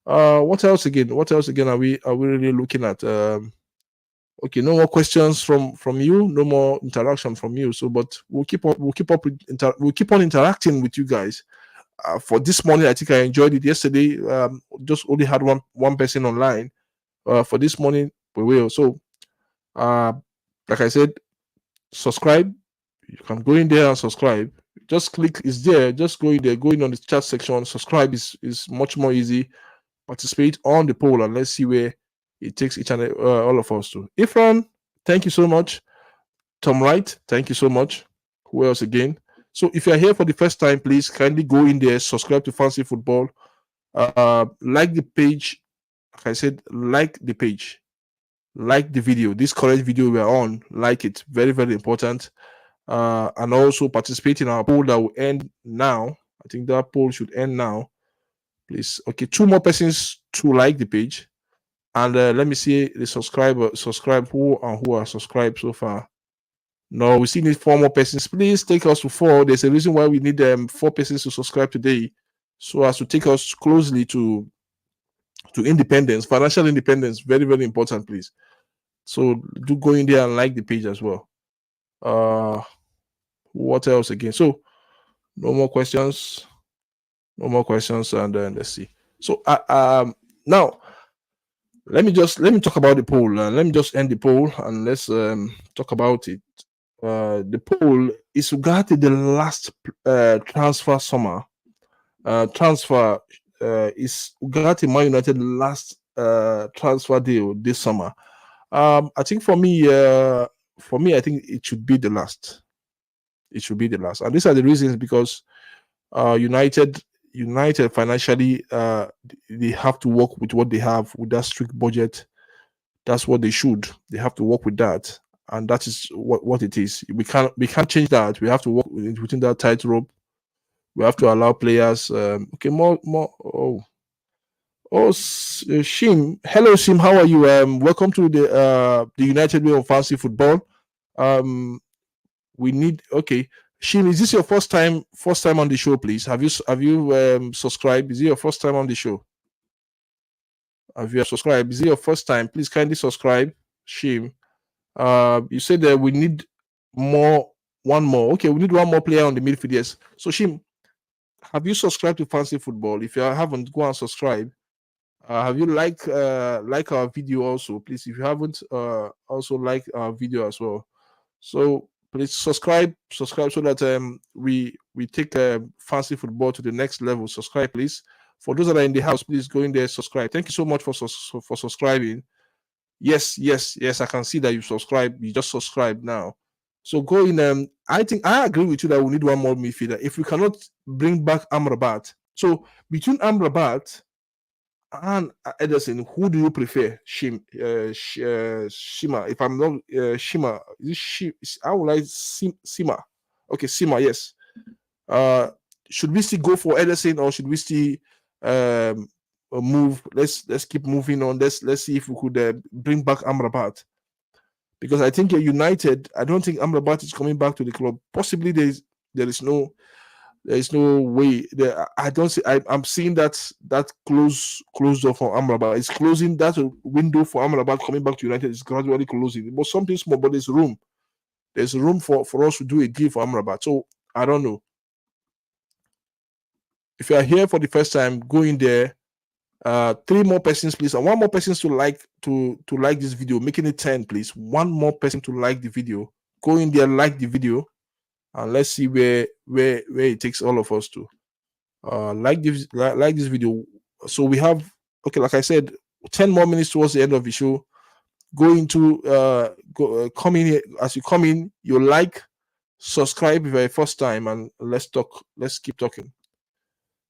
[SPEAKER 1] What else again? Are we really looking at? Okay, no more questions from you. No more interaction from you. So, but we'll keep on interacting with you guys. For this morning, I think I enjoyed it. Yesterday, just only had one person online. For this morning, we will. So, like I said, subscribe. You can go in there and subscribe. Just click, it's there. Just go in there, go in on the chat section. Subscribe is much more easy. Participate on the poll and let's see where it takes each and all of us to. Ifran, thank you so much. Tom Wright, thank you so much. Who else again? So if you're here for the first time, please kindly go in there, subscribe to Fancy Football. Like the page. Like I said, like the page. Like the video. This current video we're on, like it. Very, very important. And also participate in our poll that will end now. I think that poll should end now. Please. Okay, 2 more persons to like the page. And let me see the subscribe who are subscribed so far. No, we still need 4 more persons. Please take us to 4. There's a reason why we need 4 persons to subscribe today, so as to take us closely to independence, financial independence. Very, very important, please. So do go in there and like the page as well. What else again? So no more questions, and then let's see. So now let me talk about the poll. Let me just end the poll and let's talk about it. The poll is Ugarte the last transfer summer. Transfer is Ugarte Man United last transfer deal this summer. I think for me, I think it should be the last. It should be the last, and these are the reasons because United financially they have to work with what they have with that strict budget. That's what they should. They have to work with that, and that is what it is. We can't change that. We have to work within that tightrope. We have to allow players. Okay, more. Shim. Hello, Shim. How are you? Welcome to the United Way of Fancy Football. We need. Okay, Shim. Is this your first time on the show? Please, have you subscribed? Is it your first time on the show? Have you subscribed? Is it your first time? Please kindly subscribe, Shim. You said that we need one more. Okay, we need one more player on the midfield. Yes. So Shim, have you subscribed to Fancy Football? If you haven't, go and subscribe. Have you like our video also? Please, if you haven't, also like our video as well. So please subscribe so that we take Fancy Football to the next level. Subscribe, please. For those that are in the house, please go in there, subscribe. Thank you so much for subscribing. Yes, I can see that you subscribe. You just subscribe now. So go in. I think I agree with you that we need one more midfielder. If we cannot bring back Amrabat, so between Amrabat and Ederson, who do you prefer? Shima. If I'm not Shima, I would like Sima. Okay, Sima. Yes. Should we still go for Ederson or should we still move? Let's keep moving on. Let's see if we could bring back Amrabat. because I think United. I don't think Amrabat is coming back to the club. Possibly there is no way. I don't see. I'm seeing that closed off for Amrabat. It's closing. That window for Amrabat coming back to United is gradually closing. But something small, but there's room. There's room for us to do a deal for Amrabat. So I don't know. If you are here for the first time, go in there. 3 more persons, please, and 1 more person to like this video, making it 10, please. 1 more person to like the video. Go in there, like the video, and let's see where it takes all of us to. Like this video. So we have, okay, like I said, 10 more minutes towards the end of the show. Go into come in here. As you come in, you like, subscribe if you're your first time, and let's keep talking.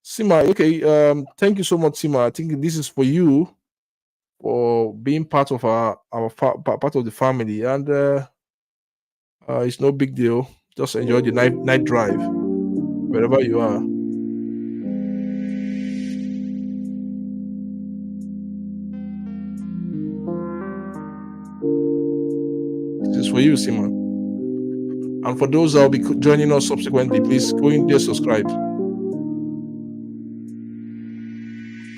[SPEAKER 1] Sima, okay, thank you so much, Sima. I think this is for you, for being part of our part of the family, and it's no big deal. Just enjoy the night drive wherever you are. This is for you, Sima. And for those that will be joining us subsequently, please go in there, subscribe.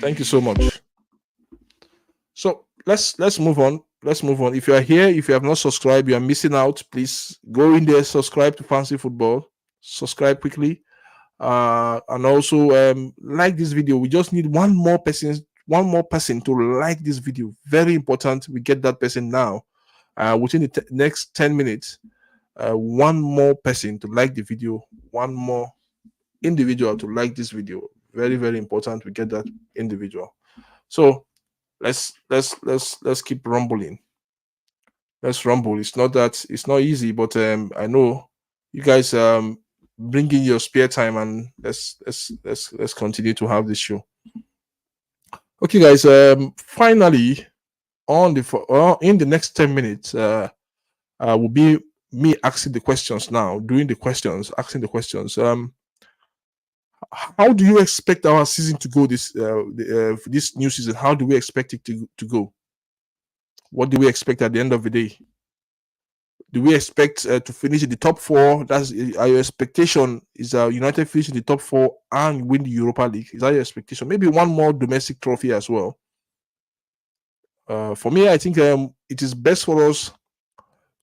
[SPEAKER 1] Thank you so much. So let's move on. Let's move on. If you are here, if you have not subscribed, you are missing out. Please go in there, subscribe to Fancy Football. Subscribe quickly. And also like this video. We just need one more person to like this video. Very important. We get that person now. Within the next 10 minutes, 1 more person to like the video. 1 more individual to like this video. Very, very important. We get that individual. So let's keep rumbling. Let's rumble. It's not easy, but I know you guys bring in your spare time, and let's continue to have this show. Okay, guys. Finally, in the next 10 minutes, will be me asking the questions now. Doing the questions, asking the questions. How do you expect our season to go this new season? How do we expect it to go? What do we expect at the end of the day? Do we expect to finish in the top 4? That's your expectation. Is United finish in the top 4 and win the Europa League? Is that your expectation? Maybe 1 more domestic trophy as well. For me, I think it is best for us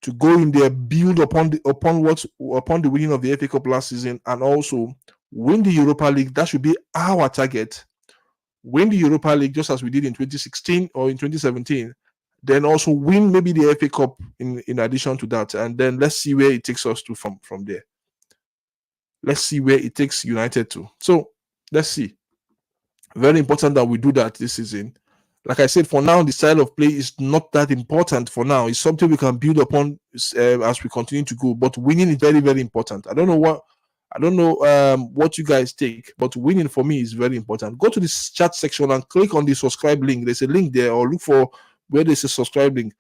[SPEAKER 1] to go in there, build upon the winning of the FA Cup last season, and also win the Europa League. That should be our target. Win the Europa League just as we did in 2016 or in 2017. Then also win maybe the FA Cup in addition to that. And then let's see where it takes us to from there. Let's see where it takes United to. So let's see. Very important that we do that this season. Like I said, for now, the style of play is not that important for now. It's something we can build upon as we continue to go. But winning is very, very important. I don't know what you guys take, but winning for me is very important. Go to this chat section and click on the subscribe link. There's a link there, or look for where there's a subscribe link.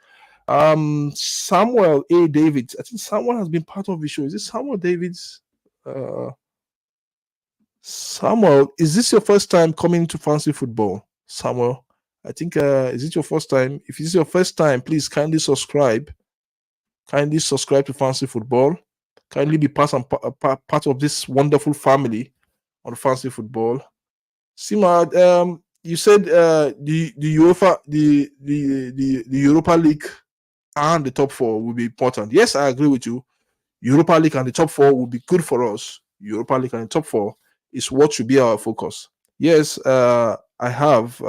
[SPEAKER 1] Samuel A. David. I think someone has been part of the show. Is it Samuel Davids? Samuel, is this your first time coming to Fancy Football? Samuel, I think is it your first time? If it's your first time, please kindly subscribe. Kindly subscribe to Fancy Football. Kindly be part of this wonderful family on Fancy Football. Sima, you said the Europa League and the top 4 will be important. Yes, I agree with you. Europa League and the top 4 will be good for us. Europa League and the top 4 is what should be our focus. Yes, I have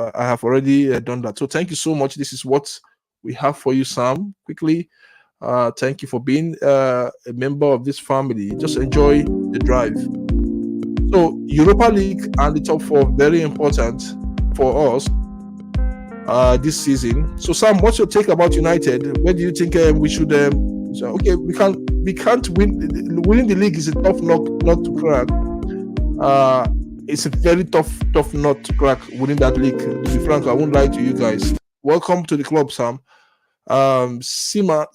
[SPEAKER 1] already done that. So thank you so much. This is what we have for you, Sam. Quickly, thank you for being a member of this family. Just enjoy the drive. So Europa League and the top 4 very important for us this season. So Sam, what's your take about United? Where do you think we should? Okay, we can't win. Winning the league is a tough nut to crack. It's a very tough nut to crack winning that league. To be frank, I won't lie to you guys. Welcome to the club, Sam. Sima,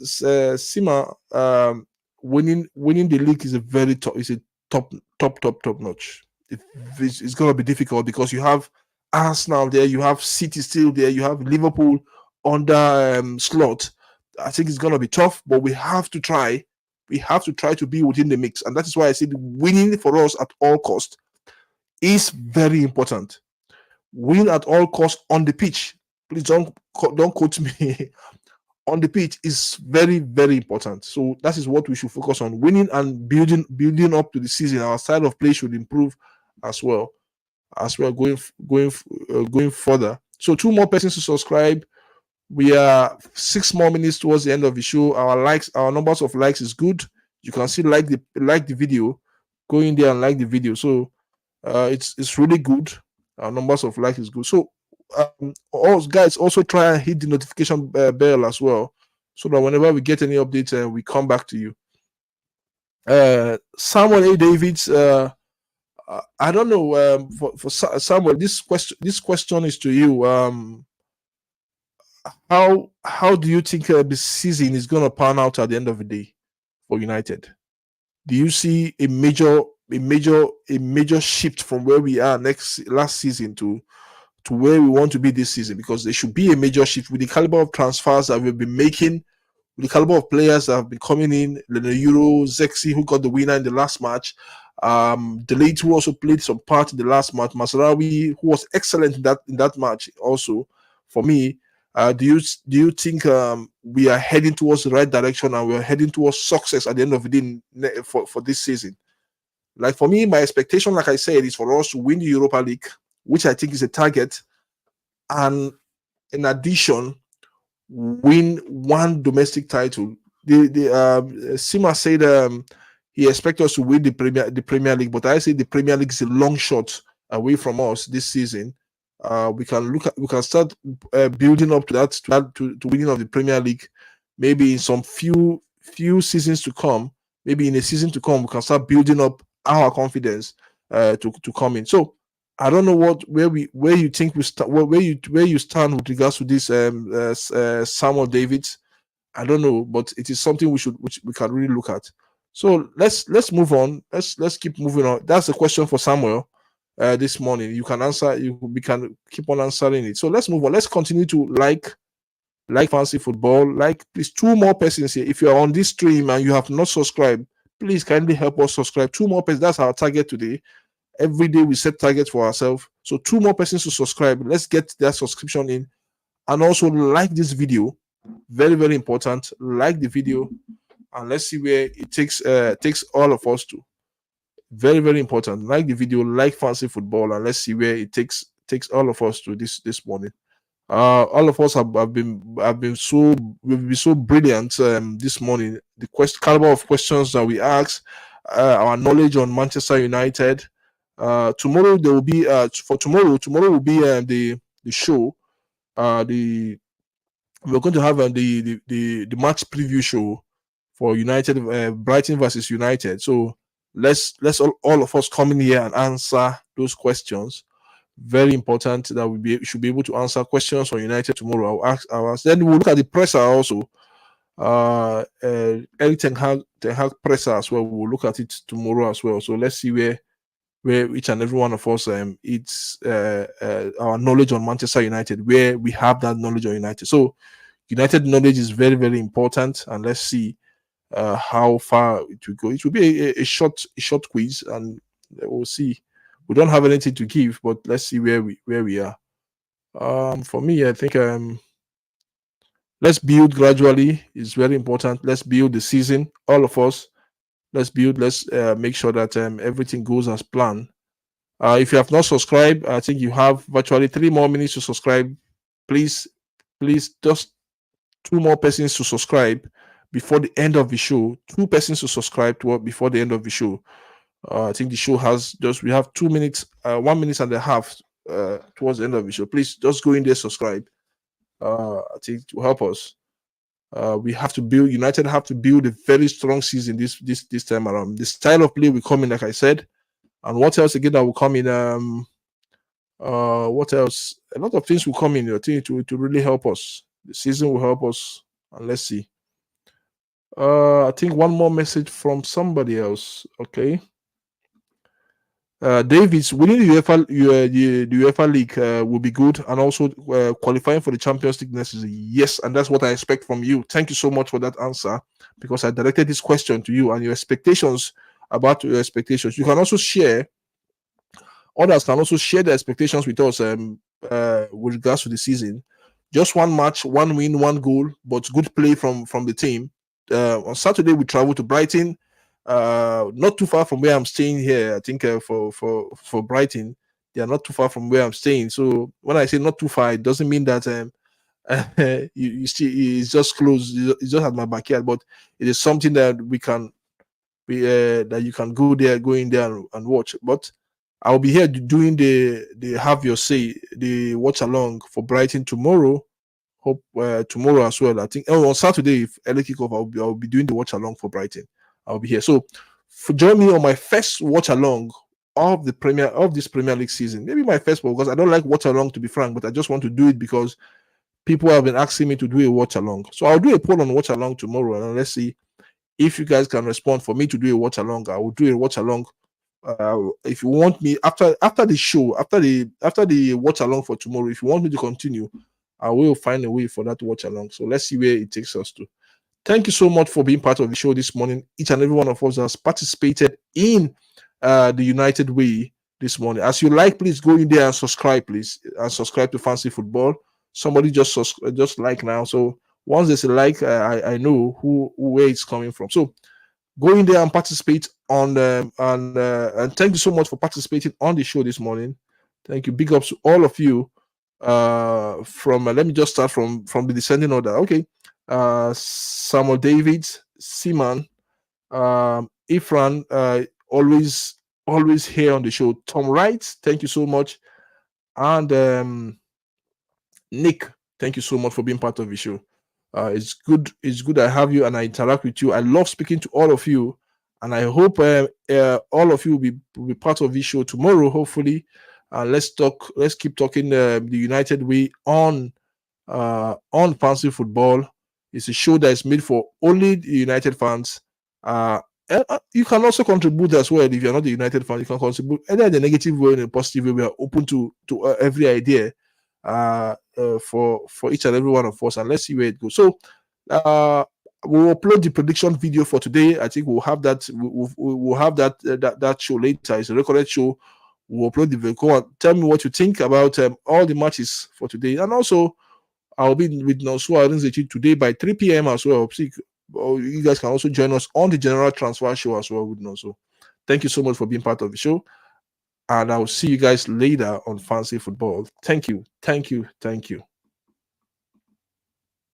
[SPEAKER 1] winning the league is a very top. It's a top notch. It's gonna be difficult because you have Arsenal there, you have City still there, you have Liverpool under slot. I think it's gonna be tough, but we have to try. We have to try to be within the mix, and that is why I said winning for us at all cost is very important. Win at all costs on the pitch. Please don't quote me. On the pitch is very, very important. So that is what we should focus on: winning and building up to the season. Our style of play should improve as well going further. So 2 more persons to subscribe. We are 6 more minutes towards the end of the show. Our numbers of likes is good. You can see like the video. Go in there and like the video. So it's really good. Our numbers of likes is good. So guys, also try and hit the notification bell as well, so that whenever we get any updates, we come back to you. Samuel A. Davids, I don't know, for Samuel, this question is to you. How do you think the season is going to pan out at the end of the day for United? Do you see a major shift from where we are last season to where we want to be this season? Because there should be a major shift with the caliber of transfers that we've been making, with the caliber of players that have been coming in. Euro, Zexi, who got the winner in the last match, Delete, who also played some part in the last match, Masraoui, who was excellent in that match also. For me, do you think we are heading towards the right direction and we are heading towards success at the end of the day for this season? Like, for me, my expectation, like I said, is for us to win the Europa League, which I think is a target, and in addition, win one domestic title. Sima said he expects us to win the Premier League, but I say the Premier League is a long shot away from us this season. We can start building up to that to winning of the Premier League, maybe in some few seasons to come. Maybe in a season to come, we can start building up our confidence to come in. So I don't know where you think we start, where you stand with regards to this Samuel Davids. I don't know, but it is something which we can really look at. So let's move on. Let's keep moving on. That's a question for Samuel this morning. You can answer. We can keep on answering it. So let's move on. Let's continue to like Fancy Football. Please, 2 more persons here. If you are on this stream and you have not subscribed, please kindly help us subscribe. 2 more persons. That's our target today. Every day we set targets for ourselves. So 2 more persons to subscribe. Let's get that subscription in. And also like this video. Very, very important. Like the video. And let's see where it takes all of us to. Very, very important. Like the video, like Fancy Football, and let's see where it takes all of us to this morning. All of us have been so brilliant this morning. The caliber of questions that we ask, our knowledge on Manchester United. Tomorrow there will be tomorrow will be the show. We're going to have the match preview show for United, Brighton versus United. So let's all of us come in here and answer those questions. Very important that we should be able to answer questions for United tomorrow. I'll ask. Then we'll look at the presser also. Eric Ten Hag presser as well. We'll look at it tomorrow as well. So let's see where each and every one of us it's our knowledge on Manchester United, where we have that knowledge on United. So United knowledge is very, very important, and let's see how far it will go. It will be a short quiz, and we'll see. We don't have anything to give, but let's see where we are. For me, I think let's build gradually. It's very important. Let's build the season. All of us, let's build. Let's make sure that everything goes as planned. If you have not subscribed, I think you have virtually 3 more minutes to subscribe. Please, just 2 more persons to subscribe before the end of the show. 2 persons to subscribe before the end of the show. I think the show we have 2 minutes, 1 minute and a half towards the end of the show. Please just go in there, subscribe. I think to help us. We have to build. United have to build a very strong season this time around. The style of play will come in, like I said, and what else again that will come in? What else? A lot of things will come in. I think to really help us. The season will help us, and let's see. I think one more message from somebody else. Okay. Davis winning the the UEFA League will be good, and also qualifying for the Champions League next season. Yes, and that's what I expect from you. Thank you so much for that answer, because I directed this question to you and your expectations about your expectations. You can also share, others can also share their expectations with us with regards to the season. Just one match, one win, one goal, but good play from the team. On Saturday we travel to Brighton, not too far from where I'm staying here. I think for Brighton, they are not too far from where I'm staying. So when I say not too far, it doesn't mean that you see it's just close. It's just at my backyard, but it is something that we can that you can go in there and watch. But I'll be here doing the have your say, the watch along for Brighton tomorrow. Hope tomorrow as well. I think on Saturday, if early kickoff, I'll be doing the watch along for Brighton. I'll be here. So join me on my first watch along of this Premier League season. Maybe my first one, because I don't like watch along, to be frank, but I just want to do it because people have been asking me to do a watch along. So I'll do a poll on watch along tomorrow, and let's see if you guys can respond for me to do a watch along. I will do a watch along. If you want me after the show, after the watch along for tomorrow, if you want me to continue, I will find a way for that watch along. So let's see where it takes us to. Thank you so much for being part of the show this morning. Each and every one of us has participated in the United Way this morning. As you like, please go in there and subscribe, please, and subscribe to Fancy Football. Somebody just like now. So once there's a like, I know where it's coming from. So go in there and participate on and thank you so much for participating on the show this morning. Thank you. Big ups to all of you. From let me just start from the descending order. Okay. Samuel Davids, Seaman, Ifran, always here on the show. Tom Wright, thank you so much. And Nick, thank you so much for being part of the show. It's good I have you and I interact with you. I love speaking to all of you, and I hope all of you will be part of this show tomorrow, hopefully. Let's keep talking the United Way on Fancy Football. It's a show that is made for only the United fans. You can also contribute as well. If you're not a United fan, you can contribute either in the negative way or in the positive way. We are open to every idea for each and every one of us, and let's see where it goes. So we'll upload the prediction video for today. I think we'll have that. We'll have that show later. It's a recorded show. We'll upload the video. Tell me what you think about all the matches for today, and also I'll be with Nosua Arinzechi today by 3 p.m. as well. You guys can also join us on the General Transfer Show as well with Noso. Thank you so much for being part of the show. And I'll see you guys later on Fancy Football. Thank you.